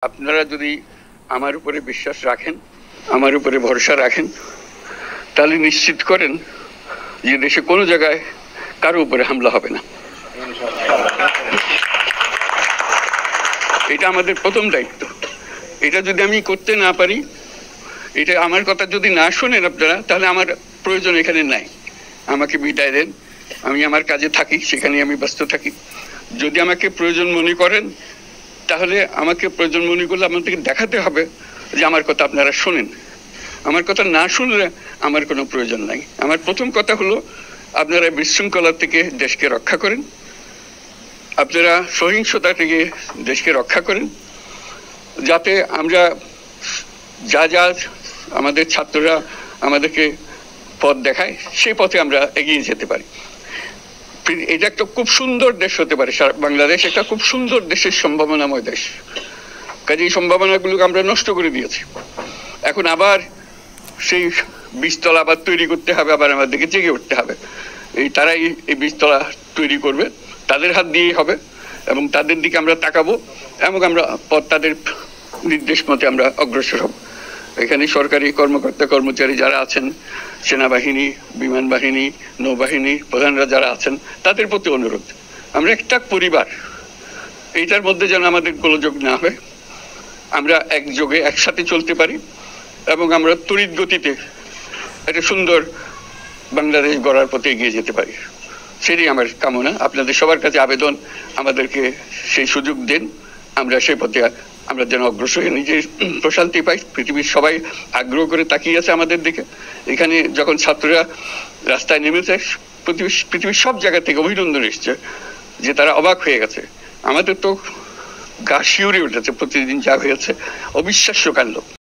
আপনারা যদি আমার উপরে বিশ্বাস রাখেন, আমার উপরে ভরসা রাখেন, তাহলে নিশ্চিত করেন যে দেশে কোনো জায়গায় কারো উপরে হামলা হবে না। এটা আমাদের প্রথম দায়িত্ব। এটা যদি আমি করতে না পারি, এটা আমার কথা যদি না শোনেন আপনারা, তাহলে আমার প্রয়োজন এখানে নাই। আমাকে বিদায় দেন, আমি আমার কাজে থাকি, সেখানে আমি ব্যস্ত থাকি। যদি আমাকে প্রয়োজন মনে করেন, তাহলে আমাকে প্রয়োজন মনে করলে আপনাদেরকে দেখাতে হবে যে আমার কথা আপনারা শোনেন। আমার কথা না শুনলে আমার কোনো প্রয়োজন নাই। আমার প্রথম কথা হলো, আপনারা বিশৃঙ্খলা থেকে দেশকে রক্ষা করেন, আপনারা সহিংসতা থেকে দেশকে রক্ষা করেন, যাতে আমরা যা যা আমাদের ছাত্ররা আমাদেরকে পথ দেখায়, সেই পথে আমরা এগিয়ে যেতে পারি। এটা একটা খুব সুন্দর দেশ হতে পারে, বাংলাদেশ একটা খুব সুন্দর দেশের সম্ভাবনাময় দেশ। কাজে এই সম্ভাবনাগুলোকে আমরা নষ্ট করে দিয়েছি। এখন আবার সেই বীজতলা আবার তৈরি করতে হবে, আবার আমাদেরকে জেগে উঠতে হবে। তারাই এই বীজতলা তৈরি করবে, তাদের হাত দিয়েই হবে, এবং তাদের দিকে আমরা তাকাবো, এবং আমরা তাদের নির্দেশ মতে আমরা অগ্রসর হব। এখানে সরকারি কর্মকর্তা কর্মচারী যারা আছেন, সেনাবাহিনী, বিমান বাহিনী, নৌবাহিনী প্রধানরা যারা আছেন, তাদের প্রতি অনুরোধ, আমরা একটা পরিবার, এইটার মধ্যে যেন আমাদের গোলযোগ না হয়, আমরা একযোগে একসাথে চলতে পারি, এবং আমরা তড়িৎ গতিতে একটা সুন্দর বাংলাদেশ গড়ার পথে এগিয়ে যেতে পারি। সেটাই আমার কামনা। আপনাদের সবার কাছে আবেদন, আমাদেরকে সেই সুযোগ দেন, আমরা সেই পথে আমরা যেন অগ্রসর হয়ে নিজে প্রশান্তি পাই। পৃথিবীর সবাই আগ্রহ করে তাকিয়ে আছে আমাদের দিকে। এখানে যখন ছাত্ররা রাস্তায় নেমেছে, পৃথিবীর সব জায়গা থেকে অভিনন্দন এসছে, যে তারা অবাক হয়ে গেছে। আমাদের তো গা শিউরে উঠেছে, প্রতিদিন যা হয়েছে অবিশ্বাস্য কাণ্ড।